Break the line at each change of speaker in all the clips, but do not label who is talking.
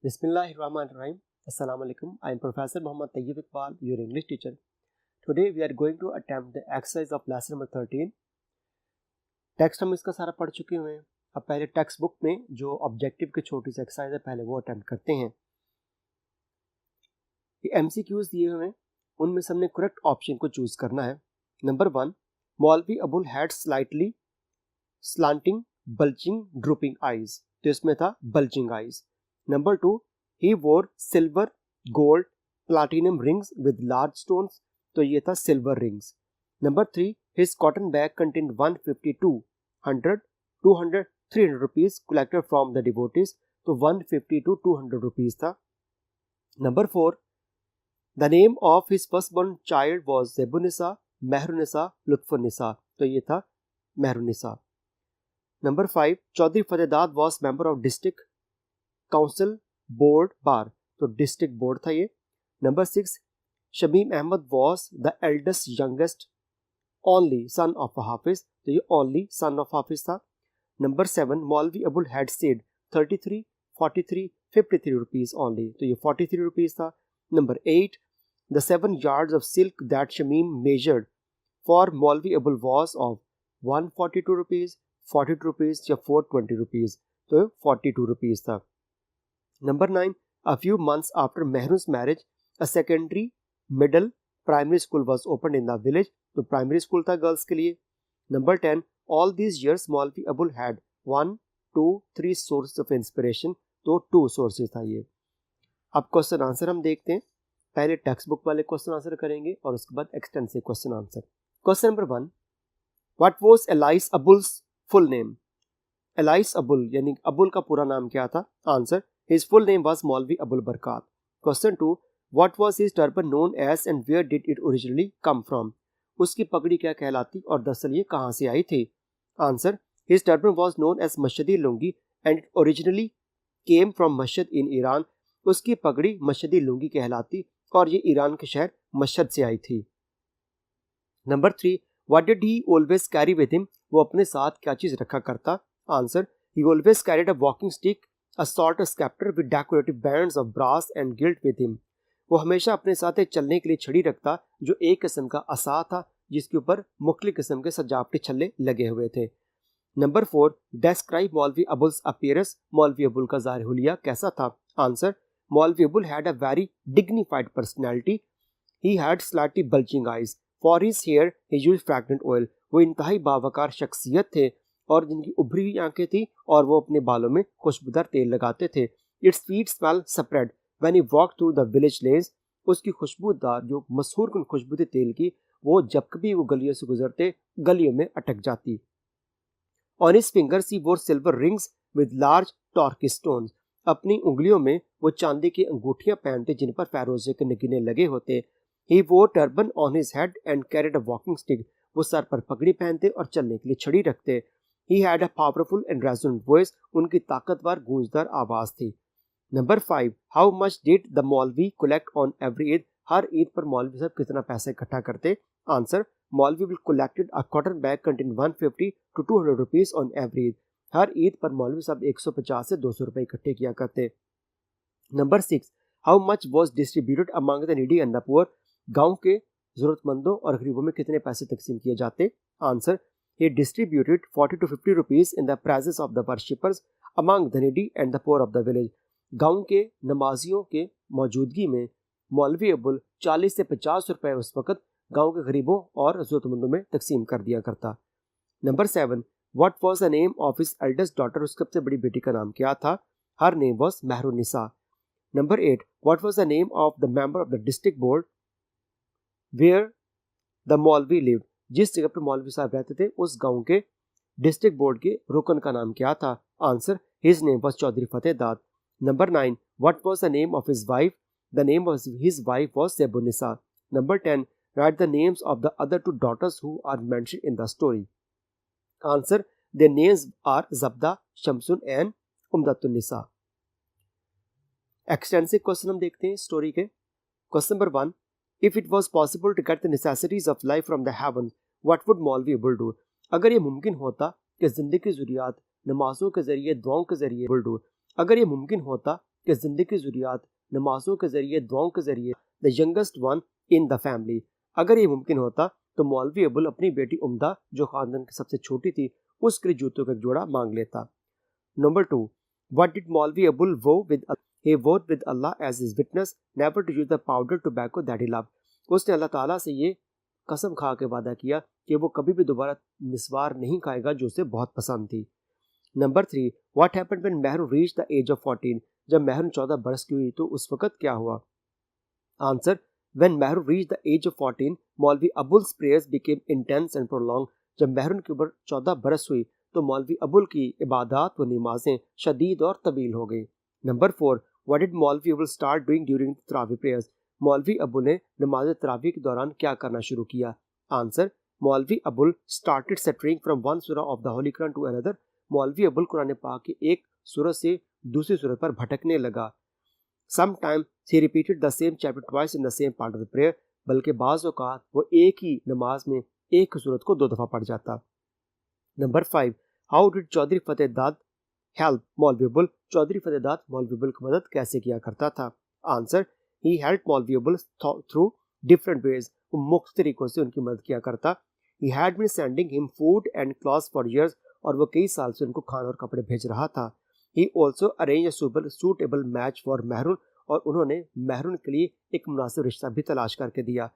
Bismillahirrahmanirrahim. Assalamu alaikum. I am Professor Muhammad Tayyib Iqbal, your English teacher. Today we are going to attempt the exercise of lesson number 13. Text हम इसका सारा पढ़ चुके हुए हैं. अब पहले टेक्स्ट बुक में जो ऑब्जेक्टिव की छोटी सी एक्सरसाइज है पहले वो अटेम्प्ट करते हैं. ये MCQs दिए हुए हैं, उनमें से हमने करेक्ट ऑप्शन को चूज करना है. नंबर 1, मौलवी Abul had slightly slanting bulging drooping eyes. तो इसमें था bulging eyes. Number 2, he wore silver, gold, platinum rings with large stones. तो ये था silver rings. Number 3, his cotton bag contained 150, 100, 200, 300 rupees collected from the devotees. तो 150 to 200 rupees था. Number 4, the name of his firstborn child was Zebunisa, Mehrunisa, Lutfunisa. तो ये था Mehrunisa. Number 5, Chaudhry Fatedad was member of district council board बार. तो district board था ये. Number 6, Shamim Ahmed was the eldest youngest only son of Hafiz. तो ये only son of हाफिज था. Number 7, Maulvi Abul had said 33, 43, 53 rupees only. तो ये 43 रुपीज था. Number 8, the 7 yards of silk that Shamim measured for Maulvi Abul was of 142 rupees, 42 rupees या 420 rupees. तो 42 रुपीज था. Number 9, a few months after Mehrun's marriage, a secondary, middle, primary school was opened in the village. तो primary school था girls के लिए. Number 10, all these years Maulvi Abul had 1, 2, 3 sources of inspiration. तो 2 sources था ये. अब question answer हम देखते हैं. पहले टेक्स्ट बुक वाले क्वेश्चन आंसर करेंगे और उसके बाद extensive question answer. Question number 1, what was Elias Abul's full name? Elias Abul यानी अबुल का पूरा नाम क्या था? Answer, his full name was Maulvi Abul Barakat. Question 2, what was his turban known as and where did it originally come from? उसकी पगड़ी क्या कहलाती और दरअसल ये कहाँ से आई थी? Answer, his turban was known as Mashhadi lungi and it originally came from Mashhad in Iran. उसकी पगड़ी मशहदी लुंगी कहलाती और ये ईरान के शहर मशहद से आई थी. Number 3, what did he always carry with him? वो अपने साथ क्या चीज रखा करता? Answer, he always carried a walking stick, a sort of scepter with decorative bands of brass and gilt with him. वो हमेशा अपने साथ एक चलने के लिए छड़ी रखता जो एक किस्म का असा था जिसके ऊपर मुख्तलिफ किस्म के सजावटी छल्ले लगे हुए थे. नंबर 4, describe मौलवी अबुल्स अपीयरेंस. मौलवी अबुल का ज़ाहिर हुलिया कैसा था? Answer, Maulvi Abul had a very dignified personality. He had slightly bulging eyes. For his hair he used fragrant oil. वो इंतहाई बावकार शख्सियत थे और जिनकी उभरी हुई आंखें थी और वो अपने बालों में खुशबूदार तेल लगाते थे. It's sweet smell spread when he walk through the village lens. उसकी खुशबूदार जो मशहूर खुशबू थी तेल की वो जब कभी वो गलियों से गुजरते गलियों में अटक जाती. ऑन हिज फिंगर्स ही वोर silver rings with large torquey stones. अपनी उंगलियों में वो चांदी की अंगूठियां पहनते जिन पर फैरोजे के नगीने लगे होते. ही वोर turban on his head and carried a walking stick. वो सर पर पगड़ी पहनते और चलने के लिए छड़ी रखते. He had a powerful and resonant voice. उनकी ताकतवर गूंजदार आवाज थी. Number 5, how much did the मौलवी collect on every ईद? हर ईद पर मौलवी साहब कितना पैसा इकट्ठा करते? आंसर, मौलवी will collected a cotton bag contain 150 to 200 rupees on every Eid. हर ईद पर मौलवी साहब 150 से 200 रुपए इकट्ठे किया करते. Number 6, how much was distributed among the needy and the poor? गांव के जरूरतमंदों और गरीबों में कितने पैसे तकसीम किए जाते? Answer, he distributed 40 to 50 rupees in the presence of the worshippers among the needy and the poor of the village. गांव के नमाजियों के मौजूदगी में मौलवी अबुल 40 से 50 रुपए उस वक्त गांव के गरीबों और जरूरतमंदों में तकसीम कर दिया करता. Number 7, what was the name of his eldest daughter? उसकी सबसे बड़ी बेटी का नाम क्या था? Her name was Mehrunisa. Number 8, what was the name of the member of the district board where the मौलवी lived? जिस जगह पर मौलवी साहब रहते थे उस गांव के डिस्ट्रिक्ट बोर्ड के रुकन का नाम क्या था? Answer, his name was Chaudhary Fatehdad. Number 9, what was the name of his wife? The name of his wife was Zebunnisa. Number 10, write the names of the other 2 daughters who are mentioned in the story. Answer, their names are Jabda, Shamsun and Umdatun Nisa. Extensive question हम देखते हैं story के. Question number 1, if it was possible to get the necessities of life from the heavens, what would मौलवी Abul do? अगर ये मुमकिन होता कि जिंदगी की ज़रूरियात नमाजों के जरिए दुआओं के जरिए अबुल do, अगर ये मुमकिन होता कि ज़िंदगी की ज़रूरियात नमाज़ों के ज़रिए, दुआओं के ज़रिए the youngest one in the family, अगर ये मुमकिन होता तो मौलवी अबुल अपनी बेटी उम्दा जो ख़ानदान की सबसे छोटी थी उसके लिए जूतों का एक जोड़ा मांग लेता। Number 2, what did Maulvi Abul वो with he vowed with Allah as his witness never to use the powdered tobacco that he loved। उसने अल्लाह ताला से ये कसम खा के वादा किया कि वो कभी भी दोबारा निस्वार नहीं खाएगा जो उसे बहुत पसंद थी। Number 3, what happened when maroon reach the age of 14। जब महरून 14 बरस की हुई तो उस वक्त क्या हुआ? Answer, when maroon reach the age of 14 Maulvi Abul's prayers became intense and prolong. जब महरून की उम्र 14 बरस हुई तो मौलवी अबुल की इबादत व नमाजें शदीद और तवील हो गई। Number 4, what did Maulvi Abul start doing during Taraweeh prayers. Maulvi Abul ने नमाज तरावी के दौरान क्या करना शुरू किया? Answer, Maulvi Abul started stirring from one surah of the holy Quran to another. Maulvi Abul Quran पाक की एक सूरत से दूसरी सूरत पर भटकने लगा। Sometimes he repeated the same chapter twice in the same part of the prayer. बल्कि बाज़ औक़ात वो एक ही नमाज में एक सूरत को 2 दफ़ा पढ़ जाता। Number 5, how did Chaudhary Fatehdad help Maulvi Abul. Chaudhary फतेहदाद मौलवी अबुल की मदद कैसे किया करता था? आंसर, ही help Maulvi Abul through different ways. वो मुख्तलिफ तरीकों से उनकी मदद किया करता। He had been sending him food and clothes for years. और वो कई साल से उनको खाना और कपड़े भेज रहा था। He also arrange a suitable match for maroon. और उन्होंने महरून के लिए एक मुनासिब रिश्ता भी तलाश करके दिया।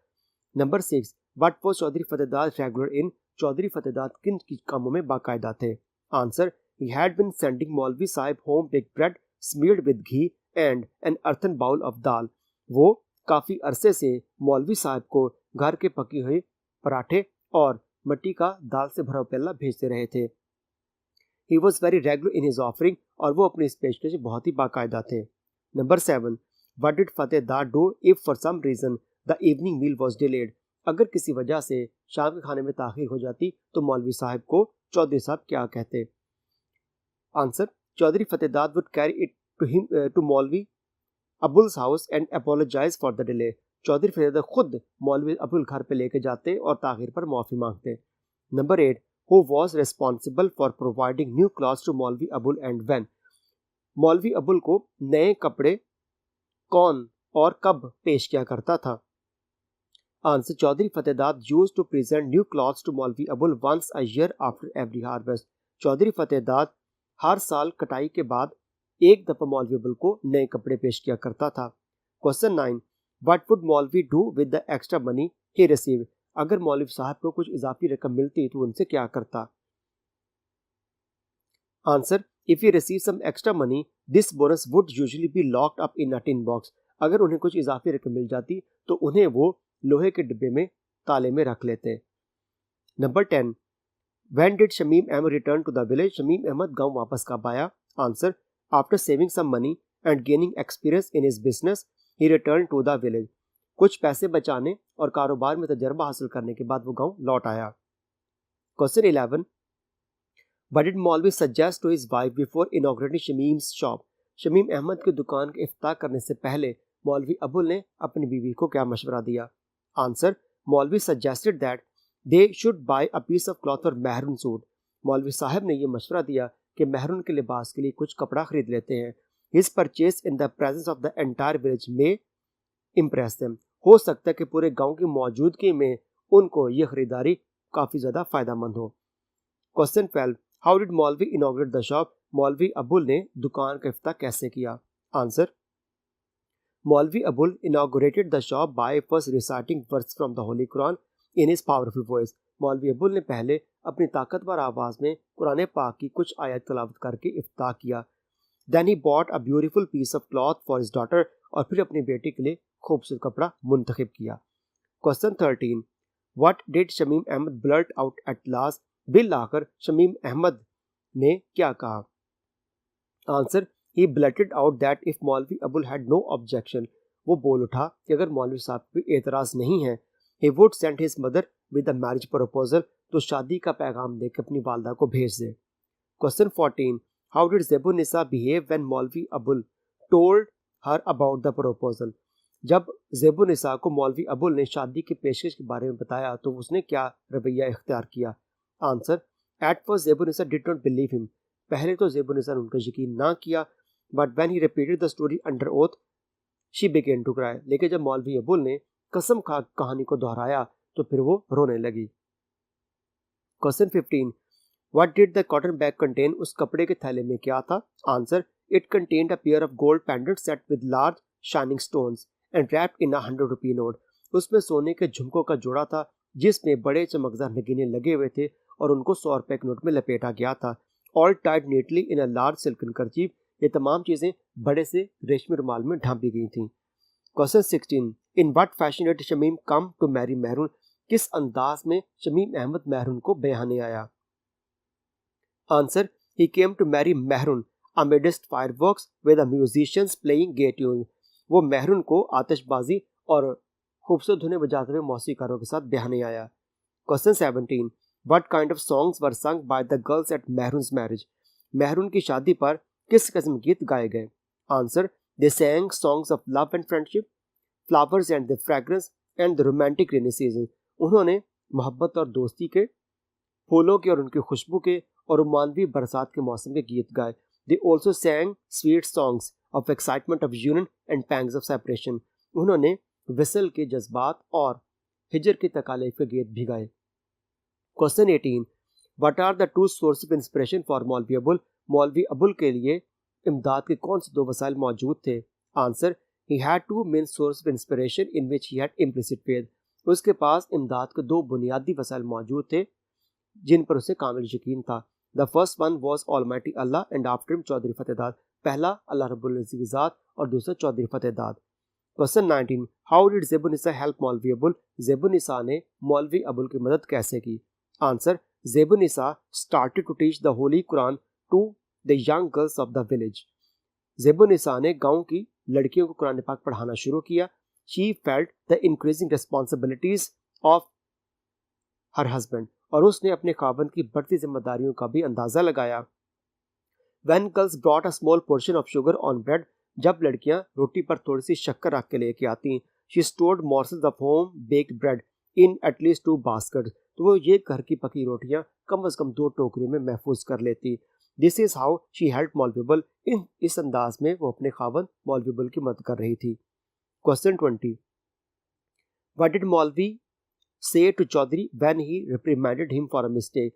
Number 6, what was Chaudhary Fatehdad regular in. Chaudhary Fatehdad किन कामों में बाकायदा थे? Answer, he had been sending मौलवी Sahib home baked bread smeared with ghee and an earthen bowl of दाल। वो काफ़ी अरसे से मौलवी साहिब को घर के पकी हुई पराठे और मिट्टी का दाल से भरा प्याला भेजते रहे थे। He was very regular in his offering। और वो अपनी इस पेशकश में बहुत ही बाकायदा थे। Number 7, what did फतेहदाद do if for some reason the evening meal was delayed। अगर किसी वजह से शाम के खाने में ताख़ीर हो जाती तो मौलवी साहिब को चौधरी साहब क्या कहते? Answer, Chaudhary Fatehdad would carry it to Maulvi Abul's house and apologize for the delay. Chaudhary Fatehdad खुद मौलवी अबुल घर पे लेके जाते और ताख़ीर पर माफ़ी मांगते। Number 8, who was responsible for providing new clothes to Maulvi Abul and when. मौलवी अबुल को नए कपड़े कौन और कब पेश किया करता था? Answer, Chaudhary Fatehdad used to present new clothes to Maulvi Abul once a year after every harvest. Chaudhary Fatehdad हर साल कटाई के बाद एक दफ़ा मौलवी अबुल को नए कपड़े पेश किया करता था। क्वेश्चन 9, व्हाट वुड मौलवी do with the extra money he received. अगर मौलवी साहब को कुछ इजाफी रकम मिलती तो उनसे क्या करता? Answer, if he receive some extra money this bonus would usually be locked up in a tin box. अगर उन्हें कुछ इजाफी रकम मिल जाती तो उन्हें वो लोहे के डिब्बे में ताले में रख लेते। Number 10, when did Shamim Ahmed return to the village. Shamim Ahmed गांव वापस कब आया? Answer, after saving some money and gaining experience in his business he return to the village. कुछ पैसे बचाने और कारोबार में तजर्बा हासिल करने के बाद वो गांव लौट आया। Question 11, what did Maulvi suggest to his wife before inaugurating Shamim's shop. Shamim Ahmed की दुकान का इफ्ताह करने से पहले मौलवी अबुल ने अपनी बीवी को क्या मशवरा दिया? Answer, Maulvi suggested that they should buy a piece of cloth for Mahroon suit. Maulvi Sahab ने यह मशवरा दिया कि महरून के लिबास के लिए कुछ कपड़ा खरीद लेते हैं। His purchase in the presence of the entire village में इम्प्रेस देम। हो सकता है कि पूरे गांव की मौजूदगी में उनको यह खरीदारी काफ़ी ज़्यादा फ़ायदेमंद हो। क्वेश्चन 12, हाउ डिड मौलवी इनॉग्रेट द शॉप। मौलवी अबुल ने दुकान का इफ्ताह कैसे किया? Answer, Maulvi Abul inaugurated the shop by first reciting verse from the holy Quran in his powerful voice. Maulvi Abul ने पहले अपनी ताकतवर आवाज़ में कुरान पाक की कुछ आयत तलावत करके इफ्ताह किया। Then he bought a beautiful piece of cloth for his daughter. और फिर अपनी बेटी के लिए खूबसूरत कपड़ा मुंतखब किया। Question 13, what did Shamim Ahmed blurt out at last. बिल आखिर शमीम अहमद ने क्या कहा? Answer, he blurted out that if Maulvi Abul had no objection. वो बोल उठा कि अगर मौलवी साहब कोई एतराज़ नहीं है, he would send his mother with a marriage proposal। तो शादी का पैगाम देकर अपनी वालदा को भेज दे। Question 14, how did Zebunnisa behave when मौलवी Abul told her about the proposal। जब ज़ेबुन्निसा को मौलवी अबुल ने शादी की पेशकश के बारे में बताया तो उसने क्या रवैया इख्तियार किया? Answer, at first Zebunnisa did not believe him. पहले तो ज़ेबुन्निसा ने उनका यकीन ना किया। But when he repeated the story under oath she began to cry. लेकिन जब मौलवी अबुल ने कसम खा कहानी को दोहराया तो फिर वो रोने लगी। Question 15, what did the cotton bag contain? उस कपड़े के थैले में क्या था? Answer, it contained a pair of gold pendant set with large shining stones and wrapped in a 100 rupee note. उसमें सोने के झुमकों का जोड़ा था जिसमें बड़े चमकदार नगीने लगे हुए थे और उनको 100 रुपए के नोट में लपेटा गया था। All tied neatly in a large silken kerchief. ये तमाम चीजें बड़े से रेशमी रुमाल में ढांपी गई थी। Question 16, in what fashion did Shamim come to marry Mehrun? किस अंदाज में शमीम अहमद मेहरून को ब्याहने आया? Answer, he came to marry Mehrun amidst fireworks with musicians playing gay tune. वो मेहरून को आतिशबाजी और खूबसूरत धुनें बजाते हुए मौसीकारों के साथ ब्याहने आया। Question 17, what kind of songs were sung by the girls at Mehrun's marriage? Mehrun की शादी पर किस किस्म के गीत गाए गए? Answer, they sang songs of love and friendship, flowers and their fragrance and the romantic rainy season। उन्होंने मोहब्बत और दोस्ती के, फूलों के और उनकी खुशबू के और रोमांवी बरसात के मौसम के गीत गाए। They also sang sweet songs of excitement of union and pangs of separation। उन्होंने विसल के जज्बात और हिजर की तकालीफ के गीत भी गाए। Question 18, what are the two source of inspiration for Maulvi Abul? मौलवी अबुल के लिए इमदाद के कौन से दो वसाइल मौजूद थे? Answer, he had two main source of inspiration in which he had implicit faith. उसके पास इमदाद के दो बुनियादी वसाइल मौजूद थे जिन पर उसे कामिल यकीन था। The first one was Almighty Allah and after him Chaudhary Fatehdad. पहला अल्लाह रब्बुल इज्जत की ज़ात और दूसरा Chaudhary Fatehdad. Question 19, how did Zebunnisa help Maulvi Abul? ज़ेबुन्निसा ने मौलवी अबुल की मदद कैसे की? Answer, Zebunnisa started to teach the holy Quran to the young girls of the village. Zebunnisa ने गांव की लड़कियों को कुरान पाक पढ़ाना शुरू किया। She felt the increasing responsibilities of her husband. और उसने अपने खाबंद की बढ़ती जिम्मेदारियों का भी अंदाजा लगाया। When girls brought a small portion of sugar on bread, जब लड़कियां रोटी पर थोड़ी सी शक्कर रख के लेके आती, she stored morsels of home baked bread in at least 2 baskets। तो वो ये घर की पकी रोटियां कम से कम 2 टोकरियों में महफूज कर लेती। This is how she helped मौलवी अबुल। इस अंदाज में वो अपने खाबंद मौलवी अबुल की मदद कर रही थी। Question 20, What did Maulvi say to Chaudhary when he reprimanded him for a mistake?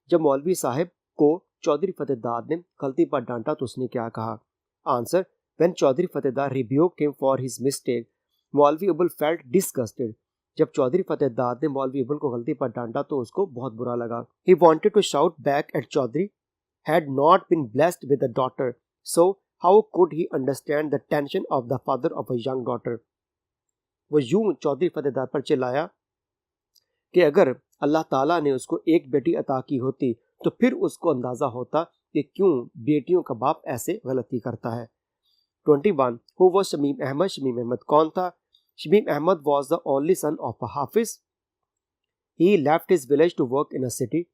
जब मौलवी साहब को चौधरी फतेहदाद ने गलती पर डांटा तो उसने क्या कहा? Answer, when Chaudhary Fatehdad rebuked him for his mistake, मौलवी अबुल felt disgusted। जब चौधरी फतेहदाद ने मौलवी अबुल को गलती पर डांटा तो उसको बहुत बुरा लगा। He wanted to shout back at Chaudhary had not been blessed with a daughter, so how could he understand the tension of the father of a young daughter? वो यूं चौधरी फतेहदाद पर चिल्लाया कि अगर अल्लाह ताला ने उसको एक बेटी अता की होती तो फिर उसको अंदाजा होता कि क्यों बेटियों का बाप ऐसे गलती करता है। 21, हु वाज शमीम अहमद? शमीम अहमद कौन था? Shamim Ahmed was the only son of a hafiz. He left his village to work in a city.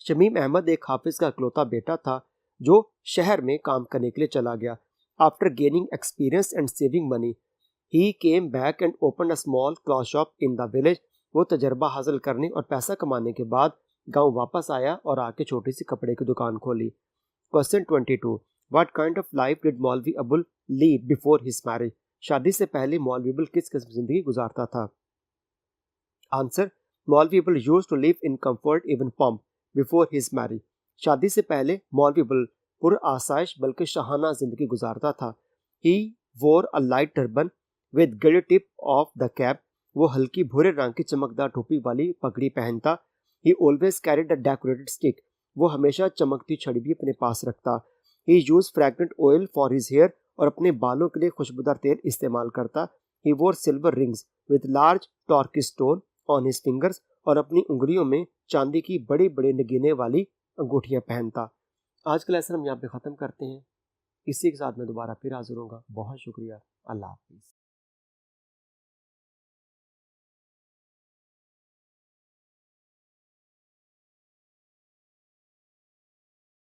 Shamim Ahmed एक हाफिज का इकलौता बेटा था जो शहर में काम करने के लिए चला गया। After gaining experience and saving money, he came back and open a small cloth shop in the village. वो तजर्बा हासिल करने और पैसा कमाने के बाद गांव वापस आया और आके छोटी सी कपड़े की दुकान खोली। Question 22, what kind of life did Maulvi Abul lead before his marriage? शादी से पहले मौलवी अबुल किस किस्म की जिंदगी गुजारता था? Answer, Maulvi Abul used to live in comfort even pomp before his marriage. शादी से पहले मौलवी अबुल पुर आसाइश बल्कि शाहाना जिंदगी गुजारता था। He wore a light turban with gilt tip of the cap. वो हल्की भूरे रंग की चमकदार टोपी वाली पगड़ी पहनता। He always carried a decorated stick. वो हमेशा चमकती छड़ी भी अपने पास रखता। He use fragrant oil for his hair. और अपने बालों के लिए खुशबूदार तेल इस्तेमाल करता। ही वोर silver rings with large torquey stone on his fingers. और अपनी उंगलियों में चांदी की बड़ी बड़ी नगीने वाली अंगूठियां पहनता। आज का लेसन हम यहाँ पे ख़त्म करते हैं। इसी के साथ मैं दोबारा फिर हाजिर होऊंगा। बहुत शुक्रिया। अल्लाह हाफिज़।